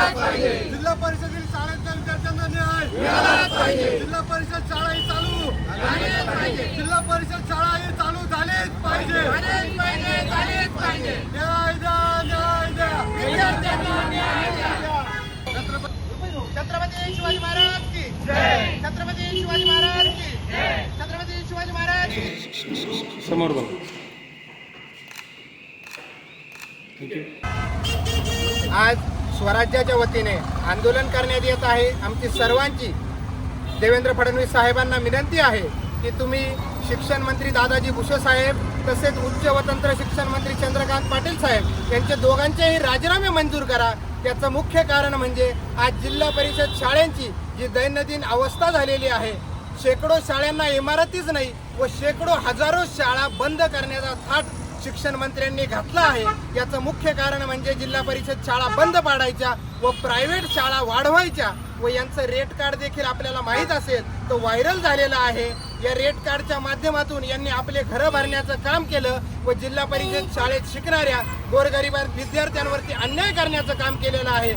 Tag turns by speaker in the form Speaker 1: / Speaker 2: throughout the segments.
Speaker 1: जिल्हा परिषदेतील शाळेच्या विद्यार्थ्यांना न्याय, जिल्हा परिषद शाळा ही चालू, जिल्हा परिषद शाळा ही चालू झालीच पाहिजे, न्याय द्या, न्याय द्या.
Speaker 2: छत्रपती शिवाजी महाराज की जय. छत्रपती शिवाजी महाराज की जय. छत्रपती शिवाजी महाराज
Speaker 3: समोर बघ.
Speaker 2: आज स्वराज्याच्या वतीने आंदोलन करण्यात येत आहे. आमची सर्वांची देवेंद्र फडणवीस साहेबांना विनंती आहे की तुम्ही शिक्षण मंत्री दादाजी भुसे साहेब तसेच उच्च व तंत्र शिक्षण मंत्री चंद्रकांत पाटील साहेब यांचे दोघांचेही राजीनामे मंजूर करा. त्याचं मुख्य कारण म्हणजे आज जिल्हा परिषद शाळांची जी दैनंदिन अवस्था झालेली आहे. शेकडो शाळांना इमारतीच नाही व शेकडो हजारो शाळा बंद करण्याचा थाट शिक्षण मंत्र्यांनी घातला आहे. याचं मुख्य कारण म्हणजे जिल्हा परिषद शाळा बंद पाडायच्या व प्रायव्हेट शाळा वाढवायच्या व यांचं रेट कार्ड देखील आपल्याला माहीत असेल तो व्हायरल झालेला आहे. या रेट कार्डच्या माध्यमातून यांनी आपले घरं भरण्याचं काम केलं व जिल्हा परिषद शाळेत शिकणाऱ्या गोरगरीब विद्यार्थ्यांवरती अन्याय करण्याचं काम केलेलं आहे.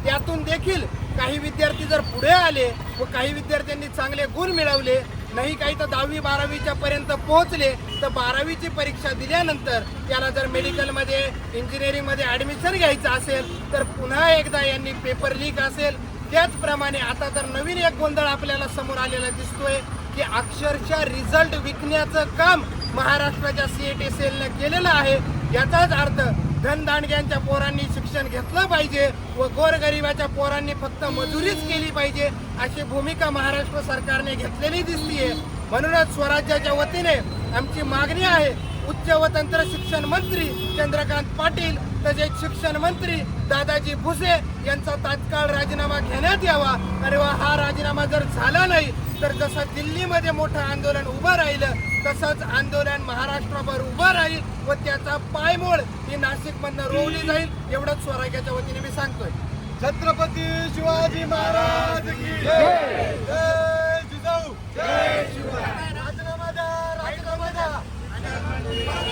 Speaker 2: त्यातून देखील काही विद्यार्थी जर पुढे आले व काही विद्यार्थ्यांनी चांगले गुण मिळवले, नाही काही तर 10वी 12वीच्या पर्यंत पोहोचले, तर 12वीची परीक्षा दिल्यानंतर त्याला जर मेडिकलमध्ये इंजिनिअरिंगमध्ये ॲडमिशन घ्यायचं असेल तर पुन्हा एकदा यांनी पेपर लीक असेल. त्याचप्रमाणे आता तर नवीन एक गोंधळ आपल्याला समोर आलेला दिसतोय की अक्षरशः रिझल्ट विकण्याचं काम महाराष्ट्राच्या CET सेलनं केलेलं आहे. याचाच अर्थ धनदांडग्यांच्या पोरांनी शिक्षण घेतलं पाहिजे व गोरगरिबाच्या पोरांनी फक्त मजुरीच केली पाहिजे अशी भूमिका महाराष्ट्र सरकारने घेतलेली दिसतीये. म्हणूनच स्वराज्याच्या वतीने आमची मागणी आहे उच्च व तंत्र शिक्षण मंत्री चंद्रकांत पाटील तसेच शिक्षण मंत्री दादाजी भुसे यांचा तात्काळ राजीनामा घेण्यात यावा. आणि हा राजीनामा जर झाला नाही तर जसं दिल्लीमध्ये मोठं आंदोलन उभं राहिलं तसंच आंदोलन महाराष्ट्राभर उभं राहील व त्याचा पायमोड ही नाशिकमधनं रोवली जाईल. एवढंच स्वराज्याच्या वतीने मी सांगतोय.
Speaker 1: छत्रपती शिवाजी महाराज की जय.